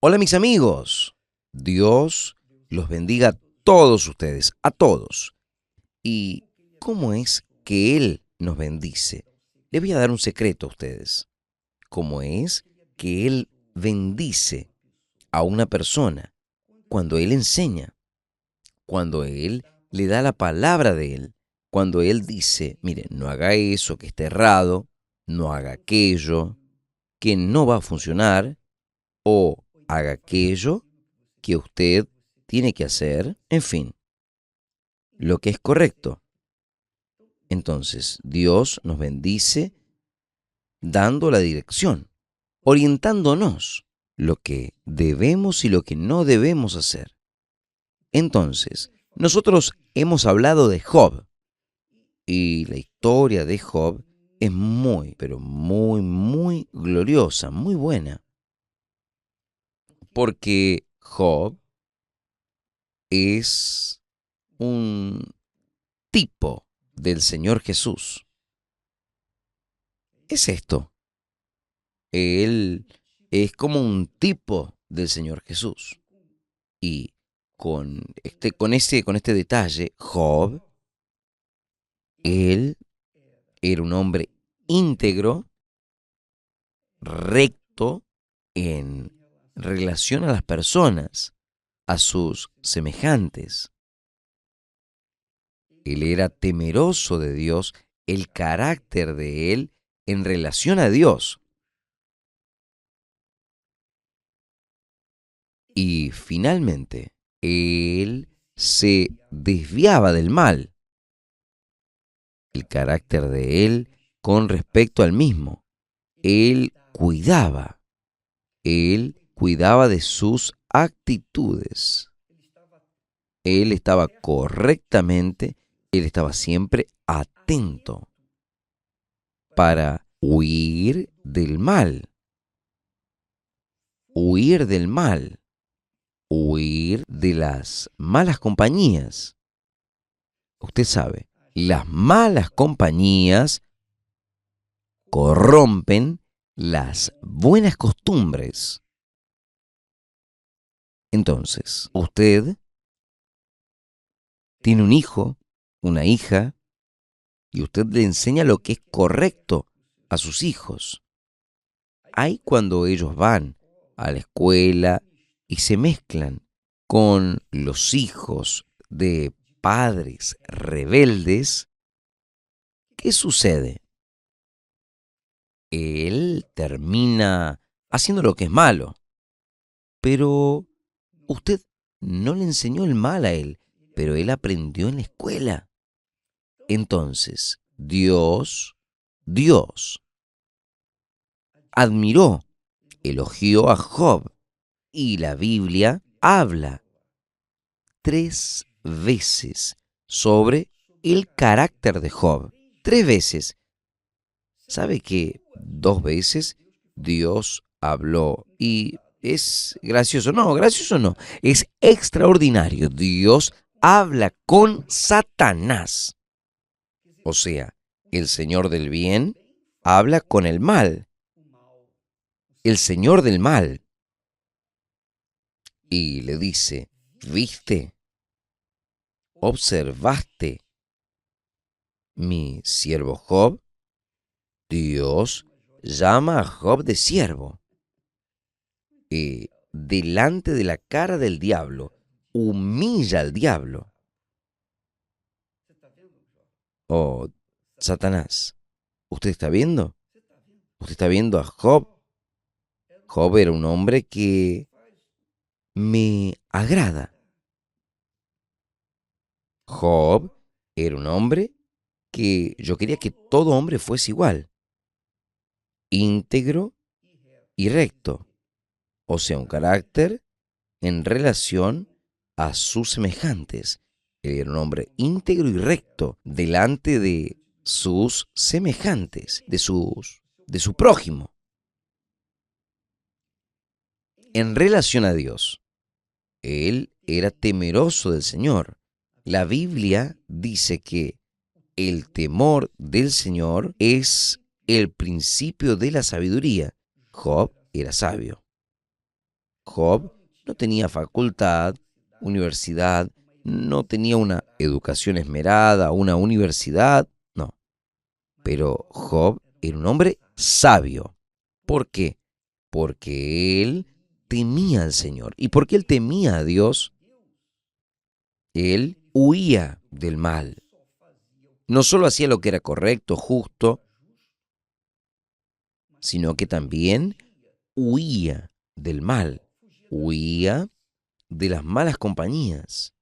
Hola mis amigos, Dios los bendiga a todos ustedes, a todos. ¿Y cómo es que Él nos bendice? Les voy a dar un secreto a ustedes. ¿Cómo es que Él bendice a una persona? Cuando Él enseña, cuando Él le da la palabra de Él, cuando Él dice, mire, no haga eso que está errado, no haga aquello que no va a funcionar, o haga aquello que usted tiene que hacer, en fin, lo que es correcto. Entonces, Dios nos bendice dando la dirección, orientándonos lo que debemos y lo que no debemos hacer. Entonces, nosotros hemos hablado de Job y la historia de Job es muy, pero muy, muy gloriosa, muy buena, porque Job es un tipo del Señor Jesús. Es esto. Él es como un tipo del Señor Jesús. Y con este detalle, Job, él era un hombre íntegro, recto en relación a las personas, a sus semejantes. Él era temeroso de Dios, el carácter de él en relación a Dios. Y finalmente, él se desviaba del mal, el carácter de él con respecto al mismo. Él cuidaba de sus actitudes. Él estaba correctamente, él estaba siempre atento para huir del mal, huir de las malas compañías. Usted sabe, las malas compañías corrompen las buenas costumbres. Entonces, usted tiene un hijo, una hija, y usted le enseña lo que es correcto a sus hijos. Hay cuando ellos van a la escuela y se mezclan con los hijos de padres rebeldes. ¿Qué sucede? Él termina haciendo lo que es malo, pero usted no le enseñó el mal a él, pero él aprendió en la escuela. Entonces, Dios admiró, elogió a Job, y la Biblia habla 3 veces sobre el carácter de Job. 3 veces. ¿Sabe que 2 veces Dios habló? Y es gracioso. No, gracioso no. Es extraordinario. Dios habla con Satanás. O sea, el Señor del bien habla con el mal. El Señor del mal. Y le dice, ¿viste? ¿Observaste mi siervo Job? Dios llama a Job de siervo. Delante de la cara del diablo, humilla al diablo. Oh, Satanás, ¿usted está viendo? ¿Usted está viendo a Job? Job era un hombre que me agrada. Job era un hombre que yo quería que todo hombre fuese igual, íntegro y recto, o sea, un carácter en relación a sus semejantes. Él era un hombre íntegro y recto delante de sus semejantes, de su prójimo. En relación a Dios, él era temeroso del Señor. La Biblia dice que el temor del Señor es el principio de la sabiduría. Job era sabio. Job no tenía facultad, universidad, no tenía una educación esmerada, una universidad, no. Pero Job era un hombre sabio. ¿Por qué? Porque él temía al Señor. Y porque él temía a Dios, él huía del mal. No solo hacía lo que era correcto, justo, sino que también huía del mal, huía de las malas compañías.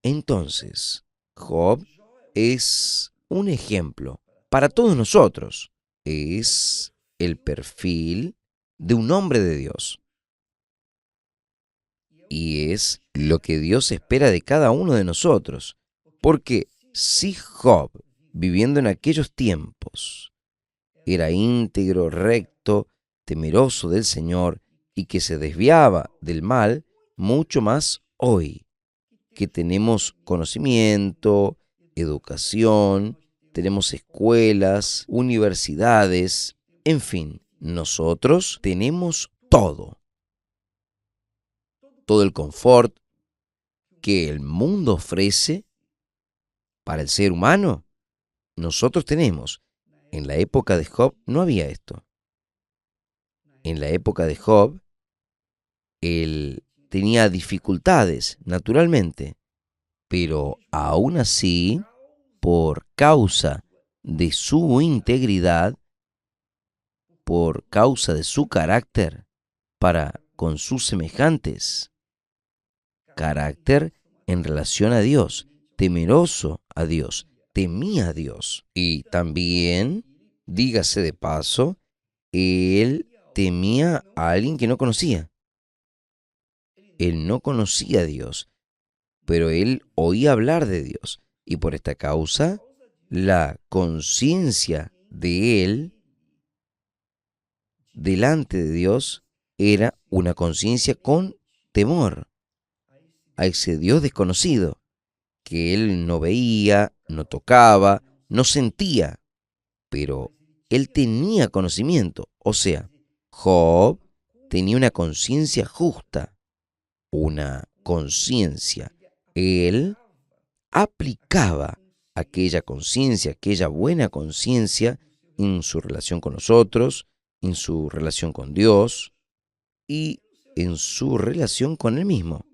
Entonces, Job es un ejemplo para todos nosotros. Es el perfil de un hombre de Dios. Y es lo que Dios espera de cada uno de nosotros. Porque si Job, viviendo en aquellos tiempos, era íntegro, recto, temeroso del Señor y que se desviaba del mal, mucho más hoy, que tenemos conocimiento, educación, tenemos escuelas, universidades, en fin, nosotros tenemos todo el confort que el mundo ofrece para el ser humano, nosotros tenemos. En la época de Job no había esto. En la época de Job, él tenía dificultades, naturalmente, pero aún así, por causa de su integridad, por causa de su carácter para con sus semejantes, carácter en relación a Dios, temeroso a Dios, temía a Dios. Y también, dígase de paso, él temía a alguien que no conocía. Él no conocía a Dios, pero él oía hablar de Dios. Y por esta causa, la conciencia de él delante de Dios era una conciencia con temor a ese Dios desconocido, que él no veía, no tocaba, no sentía, pero él tenía conocimiento. O sea, Job tenía una conciencia justa, una conciencia. Él aplicaba aquella conciencia, aquella buena conciencia en su relación con los otros, en su relación con Dios y en su relación con él mismo,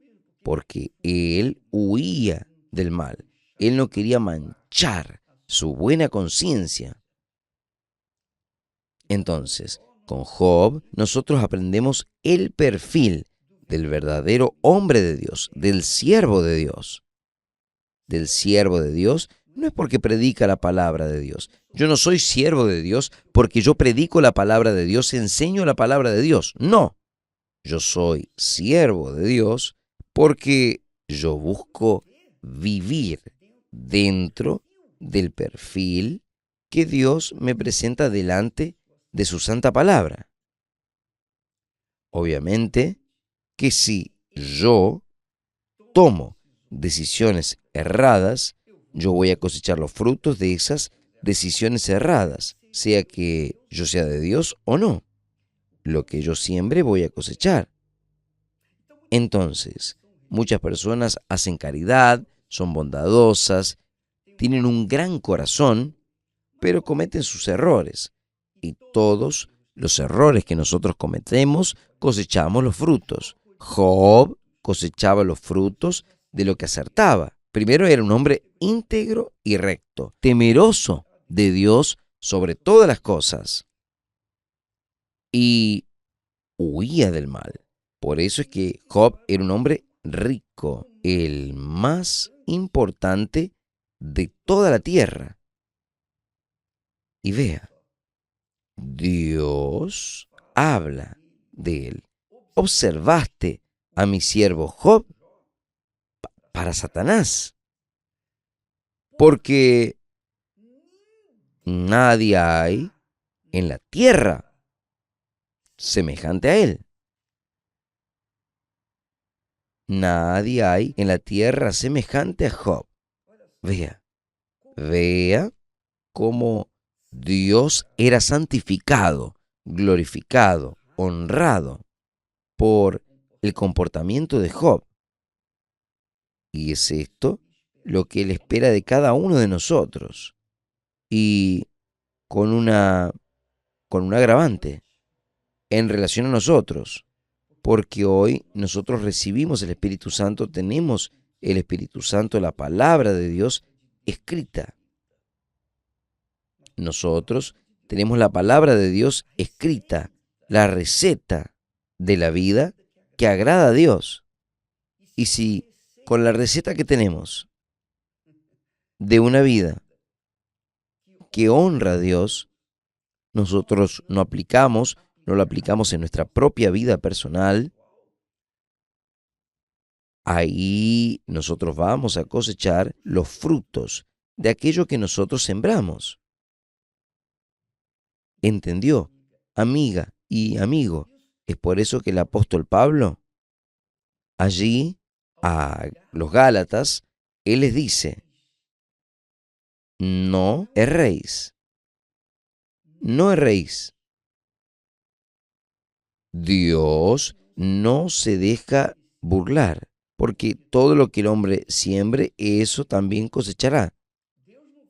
porque él huía del mal. Él no quería manchar su buena conciencia. Entonces, con Job, nosotros aprendemos el perfil del verdadero hombre de Dios, del siervo de Dios. Del siervo de Dios no es porque predica la palabra de Dios. Yo no soy siervo de Dios porque yo predico la palabra de Dios, enseño la palabra de Dios. No, yo soy siervo de Dios porque yo busco vivir dentro del perfil que Dios me presenta delante de su santa palabra. Obviamente que si yo tomo decisiones erradas, yo voy a cosechar los frutos de esas decisiones erradas, sea que yo sea de Dios o no. Lo que yo siembre voy a cosechar. Entonces, muchas personas hacen caridad, son bondadosas, tienen un gran corazón, pero cometen sus errores. Y todos los errores que nosotros cometemos, cosechamos los frutos. Job cosechaba los frutos de lo que acertaba. Primero era un hombre íntegro y recto, temeroso de Dios sobre todas las cosas. Y huía del mal. Por eso es que Job era un hombre rico, el más importante de toda la tierra. Y vea, Dios habla de él. ¿Observaste a mi siervo Job? Para Satanás. Porque nadie hay en la tierra semejante a él. Nadie hay en la tierra semejante a Job. Vea cómo Dios era santificado, glorificado, honrado. por el comportamiento de Job. Y es esto lo que Él espera de cada uno de nosotros. Y con un agravante en relación a nosotros. Porque hoy nosotros recibimos el Espíritu Santo, tenemos el Espíritu Santo, la palabra de Dios escrita. Nosotros tenemos la palabra de Dios escrita, la receta de la vida que agrada a Dios. Y si con la receta que tenemos de una vida que honra a Dios, nosotros no lo aplicamos en nuestra propia vida personal, ahí nosotros vamos a cosechar los frutos de aquello que nosotros sembramos. ¿Entendió, amiga y amigo? Es por eso que el apóstol Pablo, allí a los Gálatas, él les dice, no erréis, no erréis. Dios no se deja burlar, porque todo lo que el hombre siembre, eso también cosechará.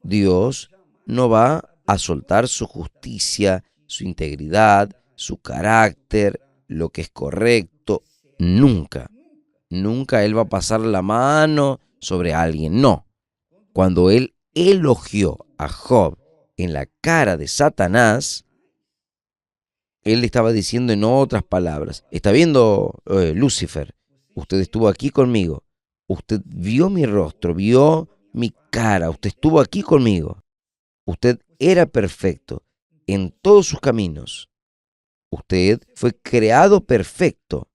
Dios no va a soltar su justicia, su integridad, su carácter, lo que es correcto, nunca. Nunca Él va a pasar la mano sobre alguien, no. Cuando Él elogió a Job en la cara de Satanás, Él le estaba diciendo en otras palabras, está viendo, Lucifer, usted estuvo aquí conmigo, usted vio mi rostro, vio mi cara, usted estuvo aquí conmigo, usted era perfecto en todos sus caminos, usted fue creado perfecto,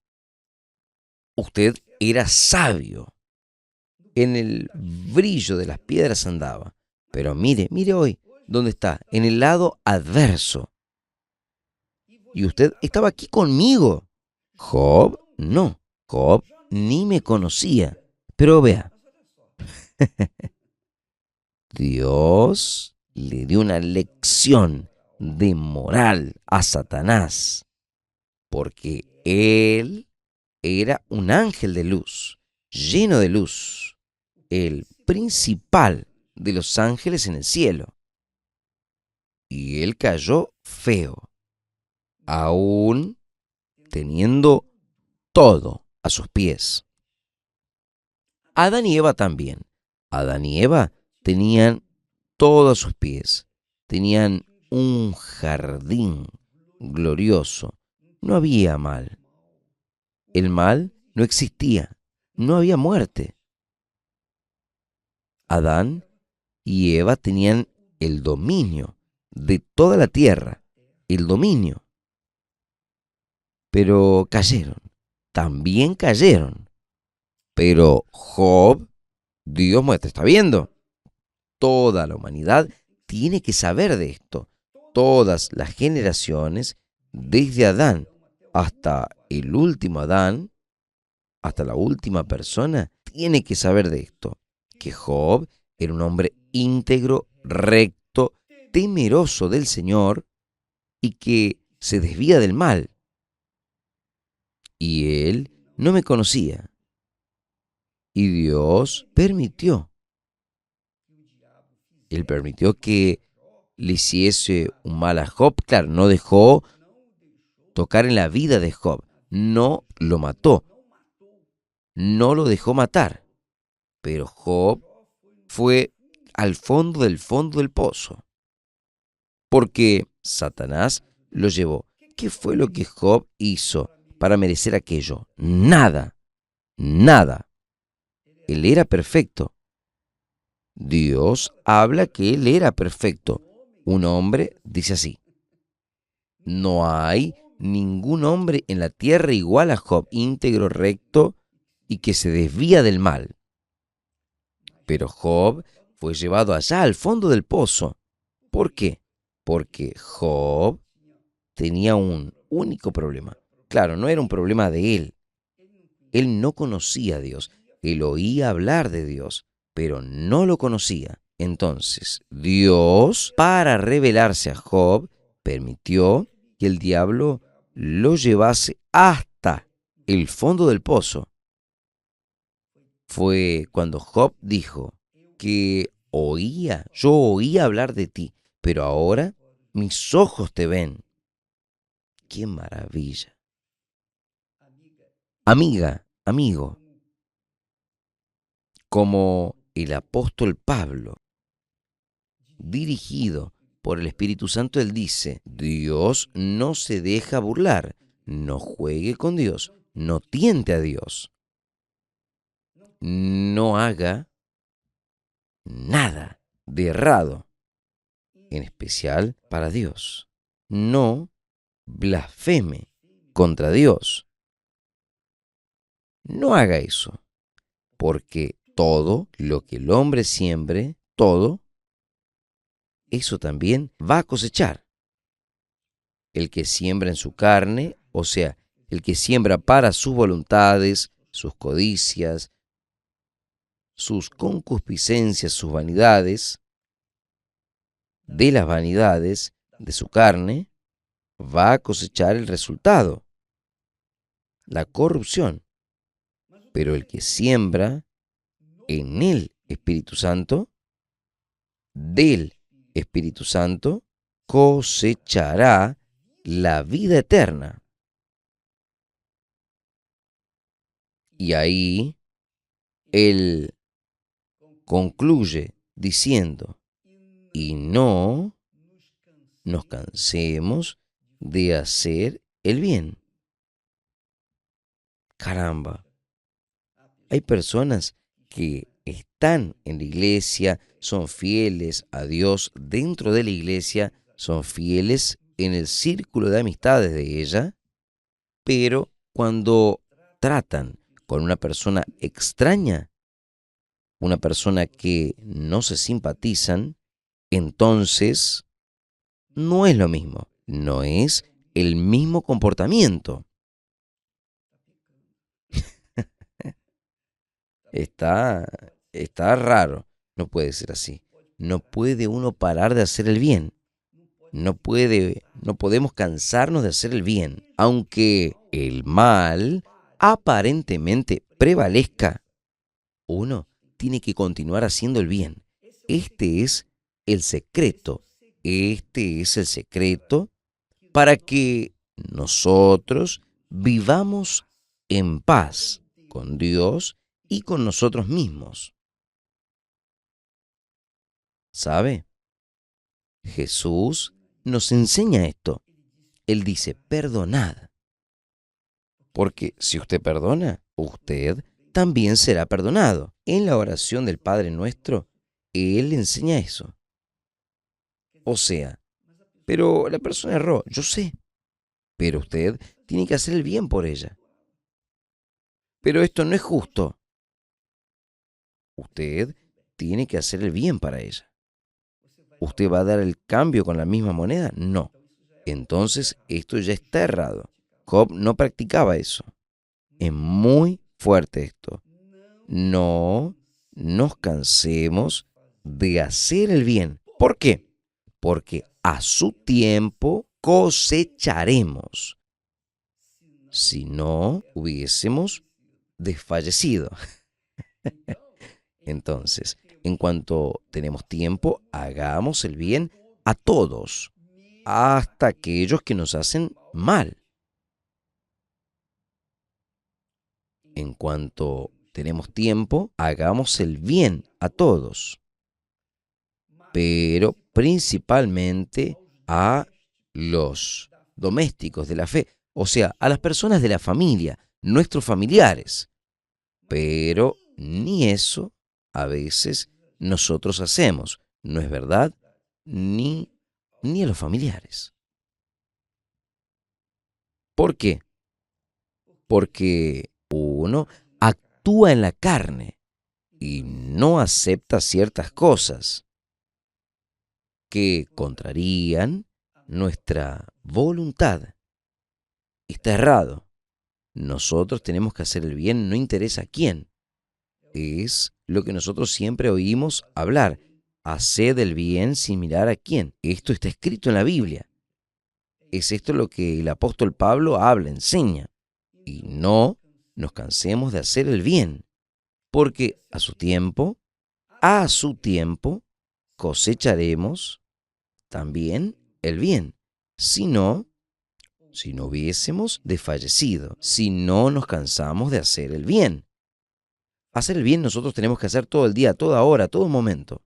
usted era sabio, en el brillo de las piedras andaba, pero mire hoy, ¿dónde está? En el lado adverso. Y usted estaba aquí conmigo. Job, no. Job ni me conocía. Pero vea, Dios le dio una lección de moral a Satanás, porque él era un ángel de luz, lleno de luz, el principal de los ángeles en el cielo. Y él cayó feo, aún teniendo todo a sus pies. Adán y Eva también. Adán y Eva tenían todo a sus pies. Tenían un jardín glorioso. No había mal. El mal no existía. No había muerte. Adán y Eva tenían el dominio de toda la tierra. El dominio. Pero cayeron. También cayeron. Pero Job, Dios te está viendo. Toda la humanidad tiene que saber de esto. Todas las generaciones, desde Adán hasta el último Adán, hasta la última persona, tiene que saber de esto. Que Job era un hombre íntegro, recto, temeroso del Señor y que se desvía del mal. Y él no me conocía. Y Dios permitió. Él permitió que le hiciese un mal a Job. Claro, no dejó tocar en la vida de Job. No lo mató. No lo dejó matar. Pero Job fue al fondo del pozo. Porque Satanás lo llevó. ¿Qué fue lo que Job hizo para merecer aquello? Nada. Nada. Él era perfecto. Dios habla que él era perfecto. Un hombre dice así: no hay ningún hombre en la tierra igual a Job, íntegro, recto y que se desvía del mal. Pero Job fue llevado allá al fondo del pozo. ¿Por qué? Porque Job tenía un único problema. Claro, no era un problema de él. Él no conocía a Dios. Él oía hablar de Dios, pero no lo conocía. Entonces, Dios, para revelarse a Job, permitió que el diablo lo llevase hasta el fondo del pozo fue cuando Job dijo que yo oía hablar de ti, pero ahora mis ojos te ven. ¡Qué maravilla! Amiga, amigo, como el apóstol Pablo, dirigido por el Espíritu Santo, él dice, Dios no se deja burlar, no juegue con Dios, no tiente a Dios, no haga nada de errado, en especial para Dios. No blasfeme contra Dios. No haga eso, porque todo lo que el hombre siembre, todo, eso también va a cosechar. El que siembra en su carne, o sea, el que siembra para sus voluntades, sus codicias, sus concupiscencias, sus vanidades, de las vanidades de su carne, va a cosechar el resultado, la corrupción. Pero el que siembra en el Espíritu Santo, del Espíritu Santo, cosechará la vida eterna. Y ahí él concluye diciendo, y no nos cansemos de hacer el bien. Caramba, hay personas que están en la iglesia, son fieles a Dios dentro de la iglesia, son fieles en el círculo de amistades de ella, pero cuando tratan con una persona extraña, una persona que no se simpatizan, entonces no es lo mismo, no es el mismo comportamiento. Está, está raro, no puede ser así. No puede uno parar de hacer el bien. No podemos cansarnos de hacer el bien, aunque el mal aparentemente prevalezca. Uno tiene que continuar haciendo el bien. Este es el secreto. Este es el secreto para que nosotros vivamos en paz con Dios y con nosotros mismos. ¿Sabe? Jesús nos enseña esto. Él dice, perdonad. Porque si usted perdona, usted también será perdonado. En la oración del Padre Nuestro, Él enseña eso. O sea, pero la persona erró, yo sé, pero usted tiene que hacer el bien por ella. Pero esto no es justo. Usted tiene que hacer el bien para ella. ¿Usted va a dar el cambio con la misma moneda? No. Entonces esto ya está errado. Job no practicaba eso. Es muy fuerte esto. No nos cansemos de hacer el bien. ¿Por qué? Porque a su tiempo cosecharemos. Si no hubiésemos desfallecido. Entonces, en cuanto tenemos tiempo, hagamos el bien a todos, hasta aquellos que nos hacen mal. En cuanto tenemos tiempo, hagamos el bien a todos, pero principalmente a los domésticos de la fe, o sea, a las personas de la familia, nuestros familiares. Pero ni eso a veces nosotros hacemos, ¿no es verdad? Ni a los familiares. ¿Por qué? Porque uno actúa en la carne y no acepta ciertas cosas que contrarían nuestra voluntad. Está errado. Nosotros tenemos que hacer el bien, no interesa a quién. Es lo que nosotros siempre oímos hablar. Haced el bien sin mirar a quién. Esto está escrito en la Biblia. Es esto lo que el apóstol Pablo habla, enseña. y no nos cansemos de hacer el bien, porque a su tiempo, cosecharemos también el bien. Si no, si no hubiésemos desfallecido, si no nos cansamos de hacer el bien. Hacer el bien nosotros tenemos que hacer todo el día, toda hora, todo momento.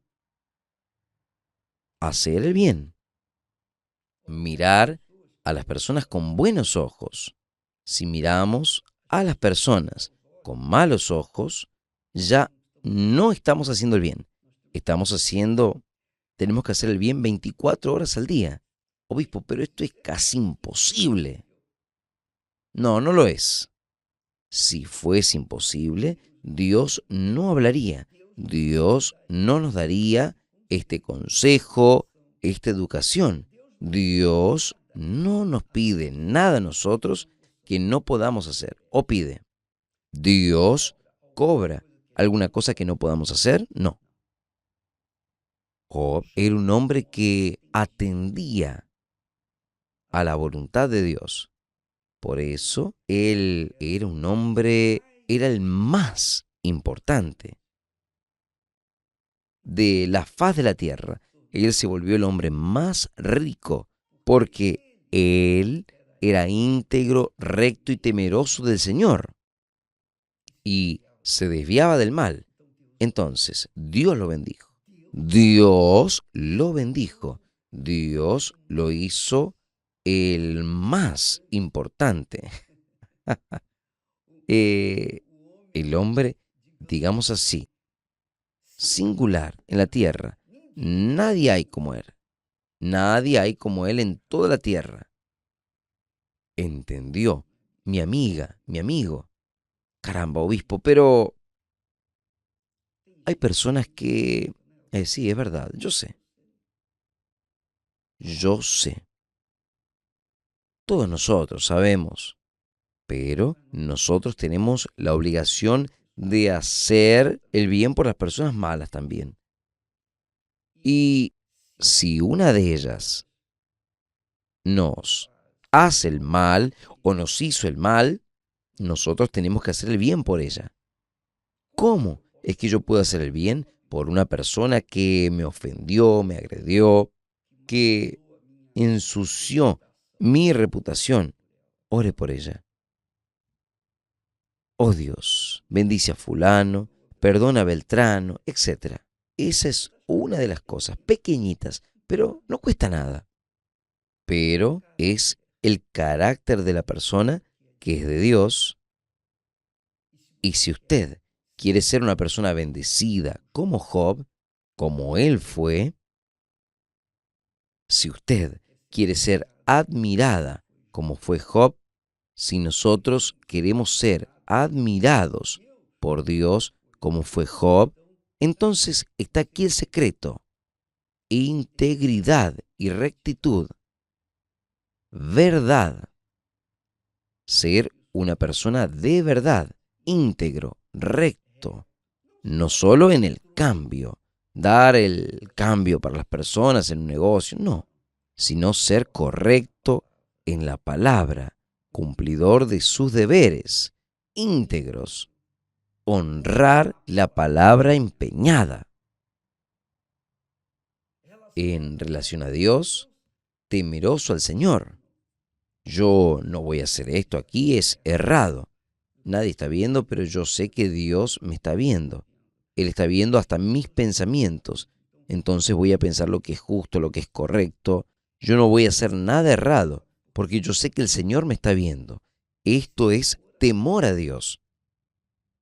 Hacer el bien. Mirar a las personas con buenos ojos. Si miramos a las personas con malos ojos, ya no estamos haciendo el bien. Tenemos que hacer el bien 24 horas al día. Obispo, pero esto es casi imposible. No, no lo es. Si fuese imposible, Dios no hablaría. Dios no nos daría este consejo, esta educación. Dios no nos pide nada a nosotros que no podamos hacer. O pide. Dios cobra alguna cosa que no podamos hacer. No. Job era un hombre que atendía a la voluntad de Dios. Por eso él era un hombre, era el más importante de la faz de la tierra. Él se volvió el hombre más rico porque él era íntegro, recto y temeroso del Señor y se desviaba del mal. Entonces, Dios lo bendijo. Dios lo bendijo. Dios lo hizo el más importante. Eh, el hombre, digamos así, singular en la tierra. Nadie hay como él. Nadie hay como él en toda la tierra. Entendió, mi amiga, mi amigo. Caramba, obispo, pero hay personas que... sí, es verdad, yo sé, todos nosotros sabemos, pero nosotros tenemos la obligación de hacer el bien por las personas malas también. Y si una de ellas nos hace el mal o nos hizo el mal, nosotros tenemos que hacer el bien por ella. ¿Cómo es que yo puedo hacer el bien por una persona que me ofendió, me agredió, que ensució mi reputación? Ore por ella. Oh Dios, bendice a fulano, perdona a Beltrano, etc. Esa es una de las cosas pequeñitas, pero no cuesta nada. Pero es el carácter de la persona que es de Dios. Y si usted quiere ser una persona bendecida como Job, como él fue, si usted quiere ser admirada como fue Job, si nosotros queremos ser admirados por Dios como fue Job, entonces está aquí el secreto: integridad y rectitud, verdad, ser una persona de verdad, íntegro, recto, no solo en el cambio, dar el cambio para las personas en un negocio, no, sino ser correcto en la palabra, cumplidor de sus deberes, íntegros, honrar la palabra empeñada. En relación a Dios, temeroso al Señor. Yo no voy a hacer esto aquí, es errado. Nadie está viendo, pero yo sé que Dios me está viendo. Él está viendo hasta mis pensamientos. Entonces voy a pensar lo que es justo, lo que es correcto. Yo no voy a hacer nada errado, porque yo sé que el Señor me está viendo. Esto es temor a Dios.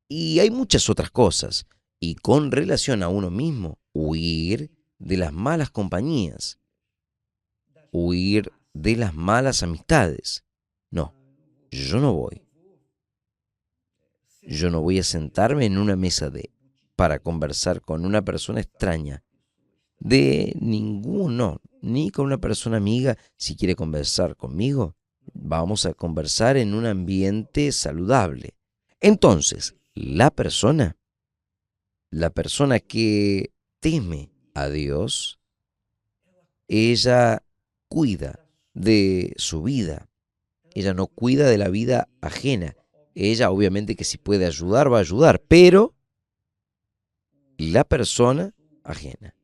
Y hay muchas otras cosas. Y con relación a uno mismo, huir de las malas compañías, huir de las malas amistades. No, yo no voy. Yo no voy a sentarme en una mesa para conversar con una persona extraña. De ninguno, ni con una persona amiga. Si quiere conversar conmigo, vamos a conversar en un ambiente saludable. Entonces, la persona que teme a Dios, ella cuida de su vida. Ella no cuida de la vida ajena. ella obviamente que si puede ayudar, va a ayudar, pero la persona ajena.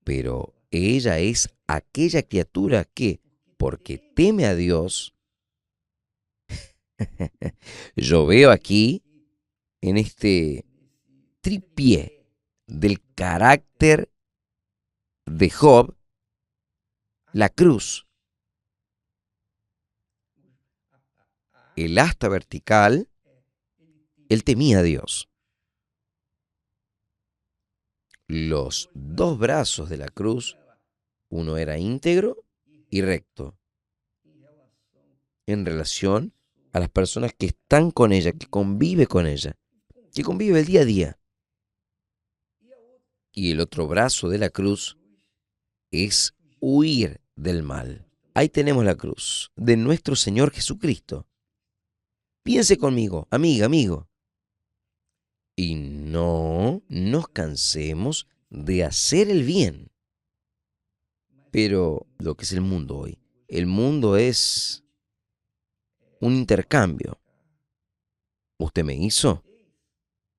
Pero ella es aquella criatura que, porque teme a Dios, yo veo aquí en este tripié del carácter de Job, la cruz, el asta vertical, él temía a Dios. Los dos brazos de la cruz, uno era íntegro y recto en relación a las personas que están con ella, que convive con ella, que convive el día a día. Y el otro brazo de la cruz es huir del mal. Ahí tenemos la cruz de nuestro Señor Jesucristo. Piense conmigo, amiga, amigo. Y no nos cansemos de hacer el bien. Pero lo que es el mundo hoy, el mundo es un intercambio. Usted me hizo,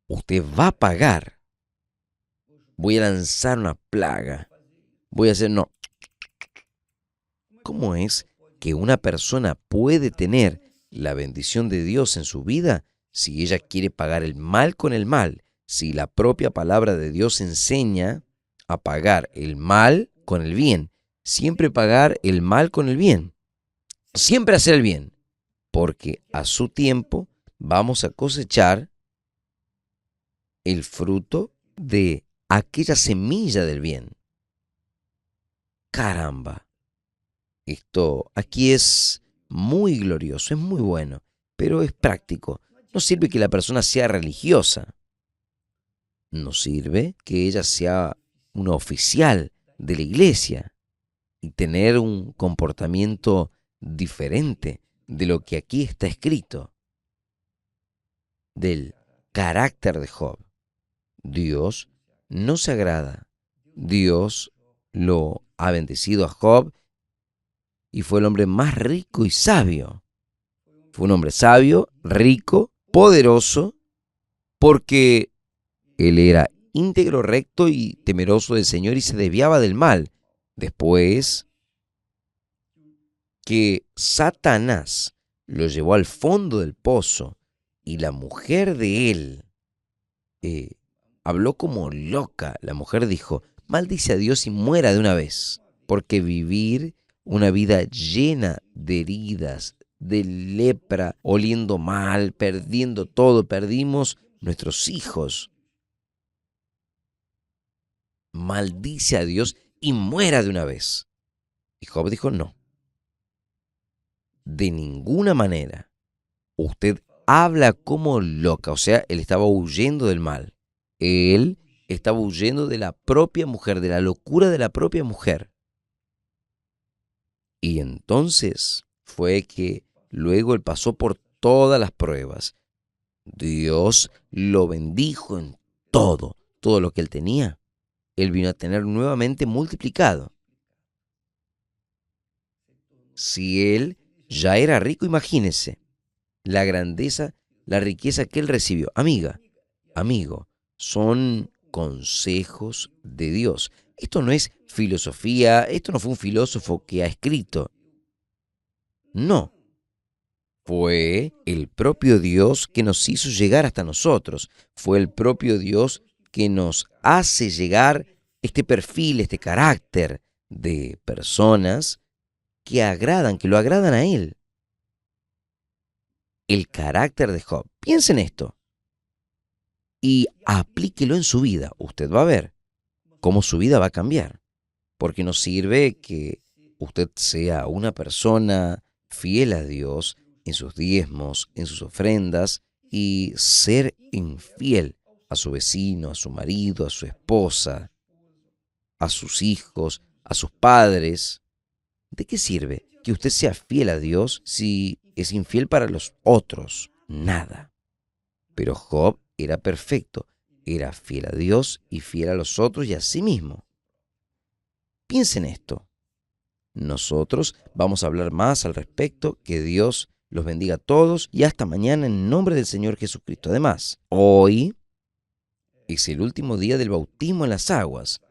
usted va a pagar. Voy a lanzar una plaga. Voy a hacer, no. ¿Cómo es que una persona puede tener la bendición de Dios en su vida si ella quiere pagar el mal con el mal? Si la propia palabra de Dios enseña a pagar el mal con el bien. Siempre pagar el mal con el bien. Siempre hacer el bien. Porque a su tiempo vamos a cosechar el fruto de aquella semilla del bien. Caramba. Esto aquí es muy glorioso, es muy bueno, pero es práctico. No sirve que la persona sea religiosa. No sirve que ella sea una oficial de la iglesia y tener un comportamiento diferente de lo que aquí está escrito, del carácter de Job. Dios no se agrada. Dios lo ha bendecido a Job y fue el hombre más rico y sabio. Fue un hombre sabio, rico, poderoso, porque él era íntegro, recto y temeroso del Señor y se desviaba del mal. Después que Satanás lo llevó al fondo del pozo y la mujer de él habló como loca, la mujer dijo, maldice a Dios y muera de una vez, porque vivir una vida llena de heridas, de lepra, oliendo mal, perdiendo todo, perdimos nuestros hijos. Maldice a Dios y muera de una vez. Y Job dijo, no, de ninguna manera. Usted habla como loca, o sea, él estaba huyendo del mal. Él estaba huyendo de la propia mujer, de la locura de la propia mujer. Y entonces fue que luego él pasó por todas las pruebas. Dios lo bendijo en todo, todo lo que él tenía. Él vino a tener nuevamente multiplicado. Si él ya era rico, imagínese la grandeza, la riqueza que él recibió. Amiga, amigo, son consejos de Dios. Esto no es filosofía, esto no fue un filósofo que ha escrito. No, fue el propio Dios que nos hizo llegar hasta nosotros. Fue el propio Dios que nos hace llegar este perfil, este carácter de personas que agradan, que lo agradan a Él. El carácter de Job. Piensen en esto y aplíquelo en su vida. Usted va a ver cómo su vida va a cambiar. Porque no sirve que usted sea una persona fiel a Dios en sus diezmos, en sus ofrendas, y ser infiel a su vecino, a su marido, a su esposa, a sus hijos, a sus padres. ¿De qué sirve que usted sea fiel a Dios si es infiel para los otros? Nada. Pero Job era perfecto, era fiel a Dios y fiel a los otros y a sí mismo. Piensen esto. Nosotros vamos a hablar más al respecto. Que Dios los bendiga a todos y hasta mañana en nombre del Señor Jesucristo. Además, hoy es el último día del bautismo en las aguas.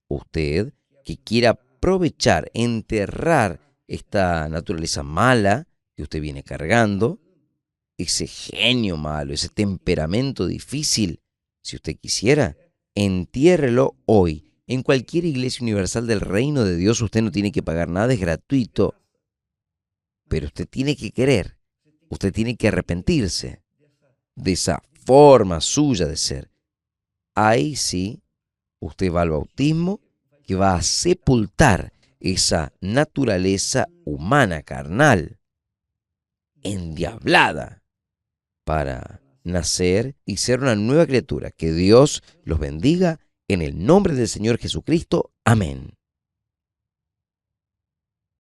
Usted que quiera aprovechar, enterrar esta naturaleza mala que usted viene cargando, ese genio malo, ese temperamento difícil, si usted quisiera, entiérrelo hoy. En cualquier iglesia universal del reino de Dios usted no tiene que pagar nada, es gratuito. Pero usted tiene que querer, usted tiene que arrepentirse de esa forma suya de ser. Ahí sí, usted va al bautismo que va a sepultar esa naturaleza humana, carnal, endiablada, para nacer y ser una nueva criatura. Que Dios los bendiga en el nombre del Señor Jesucristo. Amén.